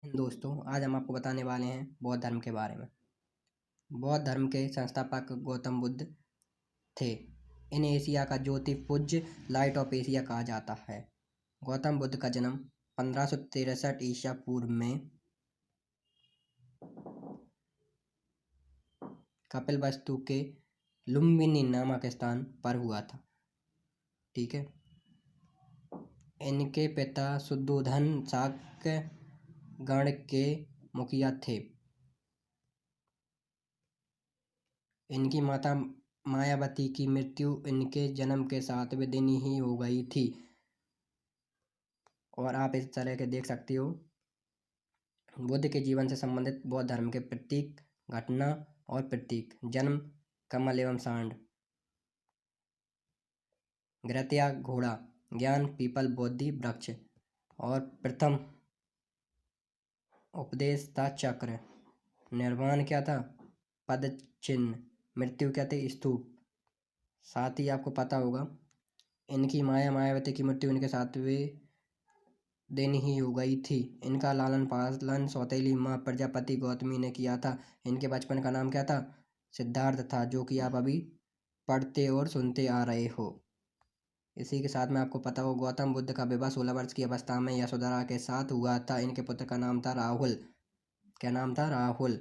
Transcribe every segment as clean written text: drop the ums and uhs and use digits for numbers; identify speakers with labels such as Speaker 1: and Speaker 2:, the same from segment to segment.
Speaker 1: दोस्तों, आज हम आपको बताने वाले हैं बौद्ध धर्म के बारे में। बौद्ध धर्म के संस्थापक गौतम बुद्ध थे। इन्हें एशिया का ज्योतिपुंज लाइट ऑफ एशिया कहा जाता है। गौतम बुद्ध का जन्म 1563 ईसा पूर्व में कपिलवस्तु के लुम्बिनी नामक स्थान पर हुआ था। ठीक है। इनके पिता शुद्धोधन शाक्य गण के मुखिया थे। इनकी माता मायावती की मृत्यु इनके जन्म के 7वें दिन ही हो गई थी। और आप इस तरह के देख सकते हो बुद्ध के जीवन से संबंधित बौद्ध धर्म के प्रतीक, घटना और प्रतीक। जन्म कमल एवं सांड, घृतया घोड़ा, ज्ञान पीपल बोधि वृक्ष, और प्रथम उपदेश था चक्र, निर्वाण क्या था पद चिन्ह, मृत्यु क्या थी स्तूप। साथ ही आपको पता होगा इनकी मायावती की मृत्यु इनके 7वें दिन ही हो गई थी। इनका लालन पालन सौतेली माँ प्रजापति गौतमी ने किया था। इनके बचपन का नाम क्या था सिद्धार्थ था, जो कि आप अभी पढ़ते और सुनते आ रहे हो। इसी के साथ में आपको पता हो गौतम बुद्ध का विवाह 16 वर्ष की अवस्था में यशोधरा के साथ हुआ था। इनके पुत्र का नाम था राहुल। क्या नाम था राहुल।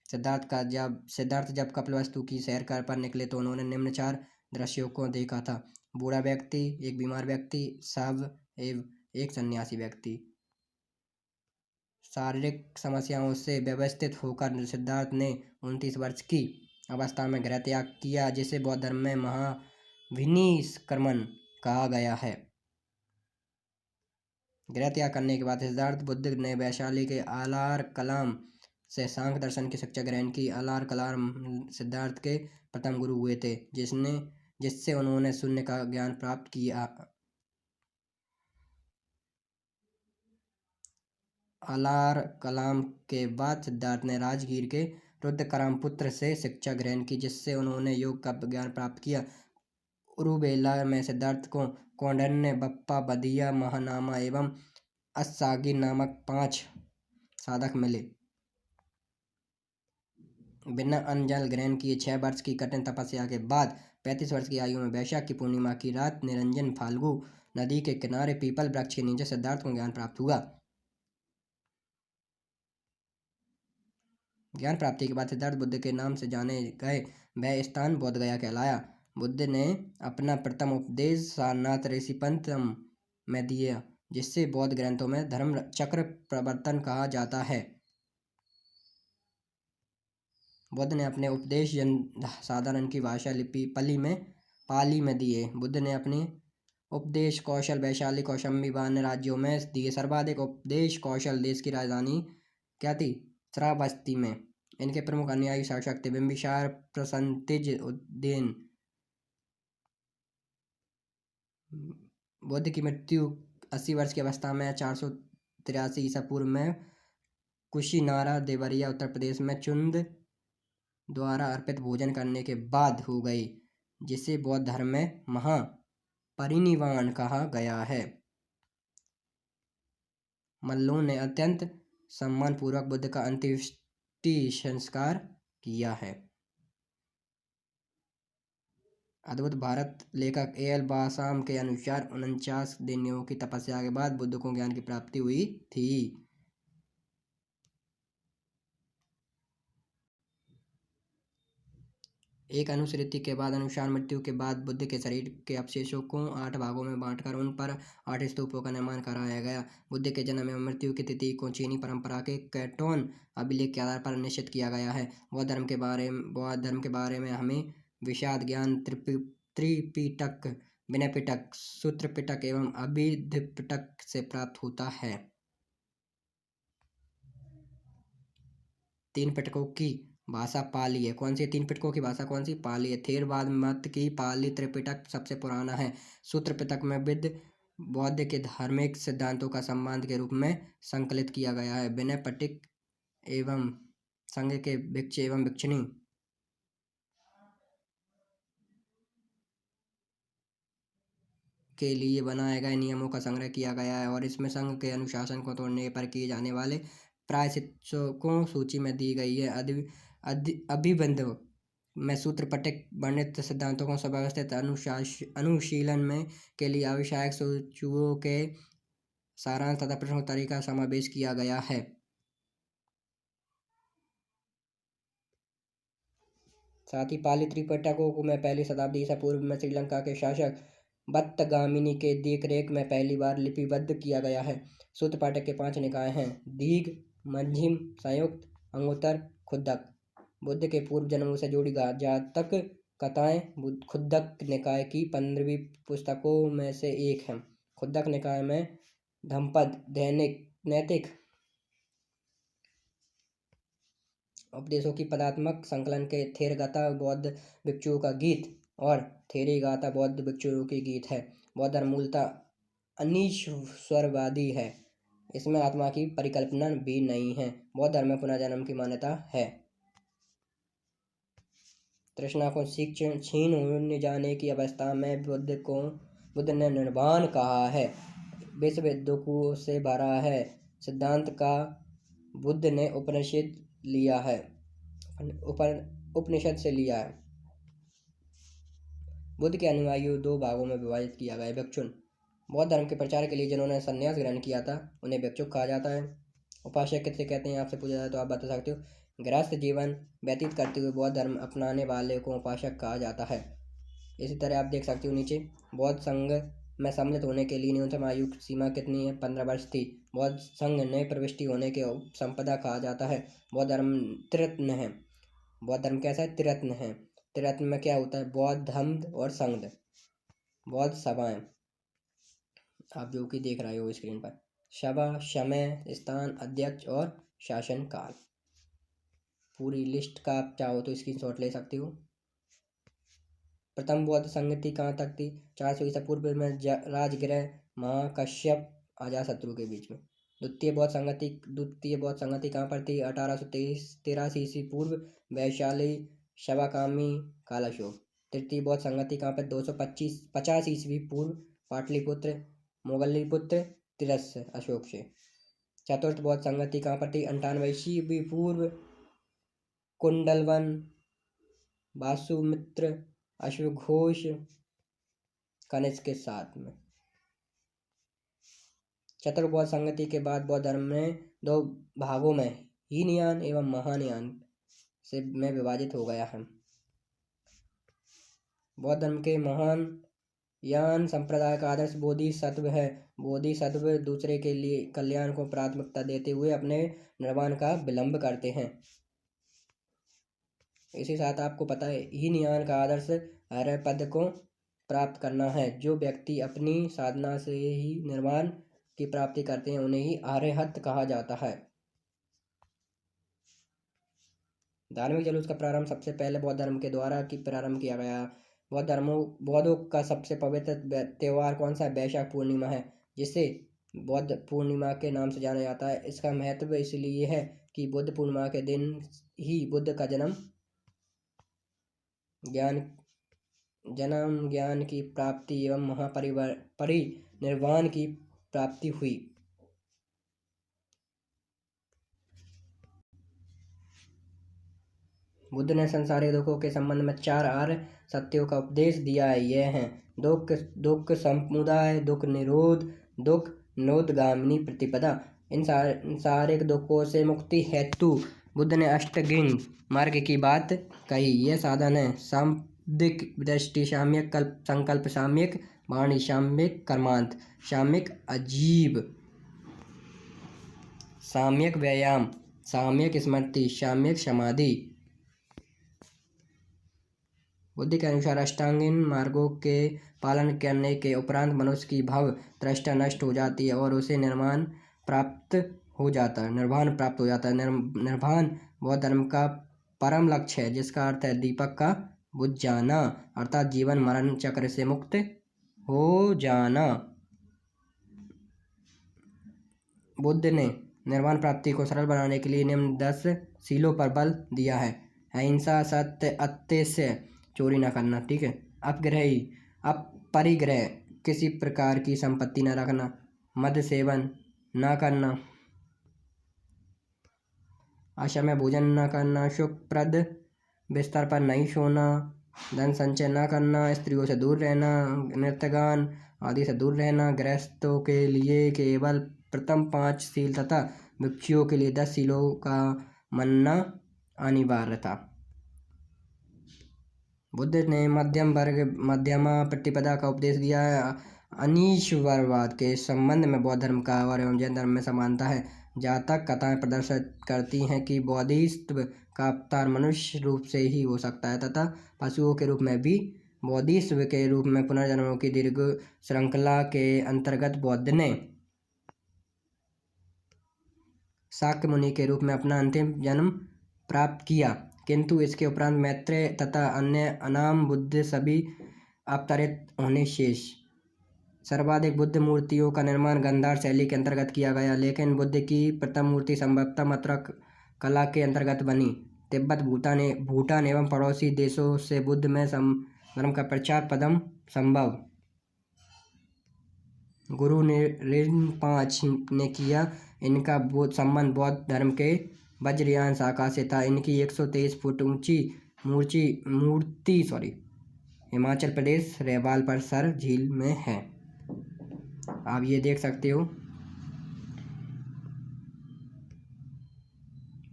Speaker 1: सिद्धार्थ जब कपिलवस्तु की सैर कर पर निकले तो उन्होंने निम्न 4 दृश्यों को देखा था। बूढ़ा व्यक्ति, एक बीमार व्यक्ति, शव एवं एक सन्यासी व्यक्ति। शारीरिक समस्याओं से व्यवस्थित होकर सिद्धार्थ ने 29 वर्ष की अवस्था में गृह त्याग किया, जिसे बौद्ध धर्म में महाविनिष्क्रमण कहा गया है। गृह त्याग करने के बाद सिद्धार्थ बुद्ध ने वैशाली के आलार कलाम से सांख्य दर्शन की शिक्षा ग्रहण की। आलार कलाम सिद्धार्थ के प्रथम गुरु हुए थे, जिससे उन्होंने शून्य का ज्ञान प्राप्त किया। आलार कलाम के बाद सिद्धार्थ ने राजगीर के रुद्रकरामपुत्र से शिक्षा ग्रहण की, जिससे उन्होंने योग का ज्ञान प्राप्त किया। उरुवेला में सिद्धार्थ को कौंडिन्य, बप्पा, बदिया, महानामा एवं अस्सागी नामक 5 साधक मिले। बिना अन्न जल ग्रहण किए 6 वर्ष की कठिन तपस्या के बाद 35 वर्ष की आयु में वैशाख की पूर्णिमा की रात निरंजन फाल्गु नदी के किनारे पीपल वृक्ष के नीचे सिद्धार्थ को ज्ञान प्राप्त हुआ। ज्ञान प्राप्ति के बाद सिद्धार्थ बुद्ध के नाम से जाने गए वह स्थान बोध गया कहलाया। बुद्ध ने अपना प्रथम उपदेश सारनाथ ऋषिपंतम में दिया, जिससे बौद्ध ग्रंथों में धर्म चक्र प्रवर्तन कहा जाता है। बुद्ध ने अपने उपदेश जन साधारण की भाषा लिपि पाली में दिए। बुद्ध ने अपने उपदेश कौशल वैशाली, कौशाम्बी, अन्य राज्यों में दिए। सर्वाधिक उपदेश कौशल देश की राजधानी क्या थी श्रावस्ती में। इनके प्रमुख अनुयायी शासक थे बिंबिसार, प्रसन्नतेज, उदयन। बुद्ध की मृत्यु 80 वर्ष की अवस्था में 483 ईसा पूर्व में कुशीनारा देवरिया उत्तर प्रदेश में चुंद द्वारा अर्पित भोजन करने के बाद हो गई, जिसे बौद्ध धर्म में महापरिनिर्वाण कहा गया है। मल्लों ने अत्यंत सम्मानपूर्वक बुद्ध का अंत्येष्टि संस्कार किया है। अद्भुत भारत लेखक ए.एल. बासाम के अनुसार 49 दिनों की तपस्या के बाद बुद्ध को ज्ञान की प्राप्ति हुई थी। एक अनुश्रुति के बाद अनुसार मृत्यु के बाद बुद्ध के शरीर के अवशेषों को 8 भागों में बांटकर उन पर 8 स्तूपों का निर्माण कराया गया। बुद्ध के जन्म एवं मृत्यु की तिथि को चीनी परंपरा के कैटोन अभिलेख के आधार पर निश्चित किया गया है। बौद्ध धर्म के बारे में हमें विशद ज्ञान त्रिपिटक, विनय पिटक, सूत्र पिटक एवं अभिध पिटक से प्राप्त होता है। 3 पिटकों की भाषा पाली है। कौन सी 3 पिटकों की भाषा कौन सी पाली है। थेरवाद मत की पाली त्रिपिटक सबसे पुराना है। सूत्र पिटक में बौद्ध के धार्मिक सिद्धांतों का संबंध के रूप में संकलित किया गया है। विनय पिटक एवं संघ के भिक्षु एवं भिक्षुणी के लिए बनाए गए नियमों का संग्रह किया गया है और इसमें संघ के अनुशासन को तोड़ने पर किए जाने वाले प्रायश्चितों सूची में दी गई है। अभिबंध में सूत्र पट्टिक वर्णित सिद्धांतों को सुव्यवस्थित अनुशीलन में के लिए आवश्यक सूचियों के सारांश तथा प्रश्नोत्तरी का समावेश किया गया है। साथ ही पाली त्रिपिटकों में पहली शताब्दी ईसा पूर्व में श्रीलंका के शासक बत्तगामिनी के देखरेख में पहली बार लिपिबद्ध किया गया है। सूत्र पाठक के 5 निकाय हैं: दीघ, मध्यम, संयुक्त, अंगुत्तर, खुद्दक। बुद्ध के पूर्व जन्मों से जुड़ी जातक कथाएं खुद्दक निकाय की 15वीं पुस्तकों में से एक है। खुद्दक निकाय में धम्मपद, दैनिक, नैतिक उपदेशों की पदात्मक संकलन के थेरगाथा बौद्ध भिक्षुओं का गीत और थेरीगाथा बौद्ध भिक्षुओं की गीत है। बौद्ध धर्म मूलतः अनीश्वरवादी है। इसमें आत्मा की परिकल्पना भी नहीं है। बौद्ध धर्म में पुनर्जन्म की मान्यता है। तृष्णा को छीन होने जाने की अवस्था में बुद्ध ने निर्वाण कहा है। विश्व दुखों से भरा है सिद्धांत का बुद्ध ने उपनिषद से लिया है। बुद्ध के अनुयायियों 2 भागों में विभाजित किया गया है। भिक्षुन, बौद्ध धर्म के प्रचार के लिए जिन्होंने संन्यास ग्रहण किया था उन्हें भिक्षुक कहा जाता है। उपासक किसे कहते हैं आपसे पूछा जाए तो आप बता सकते हो। गृहस्थ जीवन व्यतीत करते हुए बौद्ध धर्म अपनाने वाले को उपासक कहा जाता है। इसी तरह आप देख सकते हो नीचे, बौद्ध संघ में सम्मिलित होने के लिए न्यूनतम आयु सीमा कितनी है? 15 वर्ष थी। बौद्ध संघ नए प्रविष्टि होने के संपदा कहा जाता है। बौद्ध धर्म त्रिरत्न है। बौद्ध धर्म कैसा है? त्रिरत्न है। त्रिरत्न में क्या होता है? बौद्ध, धम्म और संघ। बौद्ध सभाएं आप जो कि देख रहे हो स्क्रीन पर, सभा, समय, स्थान, अध्यक्ष और शासन काल। पूरी लिस्ट का आप चाहो तो स्क्रीनशॉट ले सकते हो। प्रथम बौद्ध संगति कहाँ तक थी? 400 ईसा पूर्व में राजगृह महाकश्यप अजातशत्रु के बीच में। द्वितीय बौद्ध संगति कहाँ पर थी? 1883 ईस्वी पूर्व वैशाली शवाकामी कालाशोक। तृतीय बौद्ध संगति कहाँ पर? 250 ईस्वी पूर्व पाटलिपुत्र मोगलीपुत्र तिरस अशोक से। चतुर्थ बौद्ध संगति कहाँ पर थी? 98 ईस्वी पूर्व कुंडलवन वासुमित्र अश्वघोष कनिष्क के साथ में। चतुर्थ बौद्ध संगति के बाद बौद्ध धर्म में 2 भागों में हीनयान एवं महायान से में विभाजित हो गया है। बौद्ध धर्म के महान यान संप्रदाय का आदर्श बोधिसत्व है। बोधिसत्व दूसरे के लिए कल्याण को प्राथमिकता देते हुए अपने निर्वाण का विलंब करते हैं। इसी साथ आपको पता है हीनयान का आदर्श आर्य पद को प्राप्त करना है। जो व्यक्ति अपनी साधना से ही निर्वाण की प्राप्ति करते हैं उन्हें ही आर्यहत कहा जाता है। धार्मिक जुलूस का प्रारंभ सबसे पहले बौद्ध धर्म के द्वारा प्रारंभ किया गया। बौद्धों का सबसे पवित्र त्यौहार कौन सा है? वैशाख पूर्णिमा है, जिसे बौद्ध पूर्णिमा के नाम से जाना जाता है। इसका महत्व इसलिए है कि बुद्ध पूर्णिमा के दिन ही बुद्ध का जन्म ज्ञान की प्राप्ति एवं महापरिनिर्वाण की प्राप्ति हुई। बुद्ध ने संसारिक दुखों के संबंध में 4 आर्य सत्यों का उपदेश दिया है। यह हैं दुख समुदाय, दुख निरोध, दुख नोदगामिनी प्रतिपदा। इन सांसारिक दुखों से मुक्ति हेतु बुद्ध ने अष्टांगिक मार्ग की बात कही। यह साधन है शाब्दिक दृष्टि साम्यक, संकल्प साम्यक, वाणी साम्यक, कर्मांत साम्यक, अजीब साम्यक व्यायाम, साम्यक स्मृति, साम्यक समाधि। बुद्धि के अनुसार अष्टांगिक मार्गों के पालन करने के उपरांत मनुष्य की भव तृष्णा नष्ट हो जाती है और उसे निर्वाण प्राप्त हो जाता है। निर्वाण बौद्ध धर्म का परम लक्ष्य है, जिसका अर्थ है दीपक का बुझ जाना, अर्थात जीवन मरण चक्र से मुक्त हो जाना। बुद्ध ने निर्वाण प्राप्ति को सरल बनाने के लिए निम्न 10 शीलों पर बल दिया है। अहिंसा, सत्य, अत्तेस्य, चोरी न करना, ठीक है, अपरिग्रह, किसी प्रकार की संपत्ति न रखना, मद्य सेवन न करना, असमय भोजन न करना, सुखप्रद बिस्तर पर नहीं सोना, धन संचय न करना, स्त्रियों से दूर रहना, नृत्यगान आदि से दूर रहना, गृहस्थों के लिए केवल प्रथम 5 शील तथा भिक्षुओं के लिए 10 शीलों का मानना अनिवार्य था। बुद्ध ने मध्यम वर्ग मध्यमा प्रतिपदा का उपदेश दिया है। अनीश्वरवाद के संबंध में बौद्ध धर्म का और एवं जैन धर्म में समानता है। जहाँ तक कथाएं प्रदर्शित करती हैं कि बोधिसत्व का अवतार मनुष्य रूप से ही हो सकता है तथा पशुओं के रूप में भी। बोधिसत्व के रूप में पुनर्जन्मों की दीर्घ श्रृंखला के अंतर्गत बौद्ध ने शाक्य मुनि के रूप में अपना अंतिम जन्म प्राप्त किया, किंतु इसके उपरांत मैत्रेय तथा अन्य अनाम बुद्ध सभी अवतरित होने शेष। सर्वाधिक बुद्ध मूर्तियों का निर्माण गांधार शैली के अंतर्गत किया गया, लेकिन बुद्ध की प्रथम मूर्ति संभवतः मथुरा कला के अंतर्गत बनी। तिब्बत, भूटान एवं पड़ोसी देशों से बुद्ध में धर्म का प्रचार पदम संभव गुरु रिनपाच ने किया। इनका संबंध बौद्ध धर्म के वज्रयान शाखा से था। इनकी 123 फुट ऊंची मूर्ति हिमाचल प्रदेश रेवालपरसर झील में है। आप ये देख सकते हो।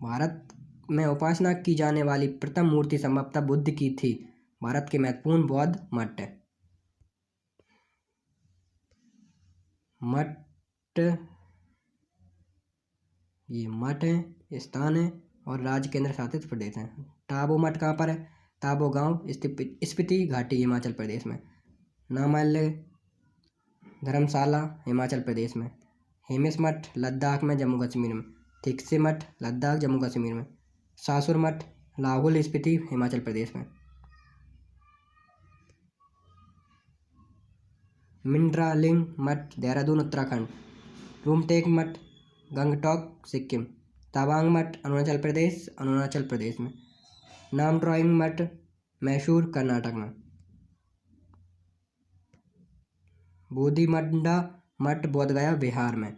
Speaker 1: भारत में उपासना की जाने वाली प्रथम मूर्ति संभवतः बुद्ध की थी। भारत के महत्वपूर्ण बौद्ध मठ ये मठ है, स्थान है और राज्य केंद्र शासित प्रदेश है। टाबो मठ कहाँ पर है? टाबो गांव स्पीति घाटी हिमाचल प्रदेश में। नामालय धर्मशाला हिमाचल प्रदेश में। हेमिस मठ लद्दाख में जम्मू कश्मीर में। थिक्से मठ लद्दाख जम्मू कश्मीर में। सासुर मठ लाहौल स्पीति हिमाचल प्रदेश में। मिंड्रालिंग मठ देहरादून उत्तराखंड। रूमटेक मठ गंगटोक सिक्किम। तवांग मठ अरुणाचल प्रदेश में। नामड्रॉइंग मठ मैसूर कर्नाटक में। बोधिमंडा मठ बोधगया बिहार में।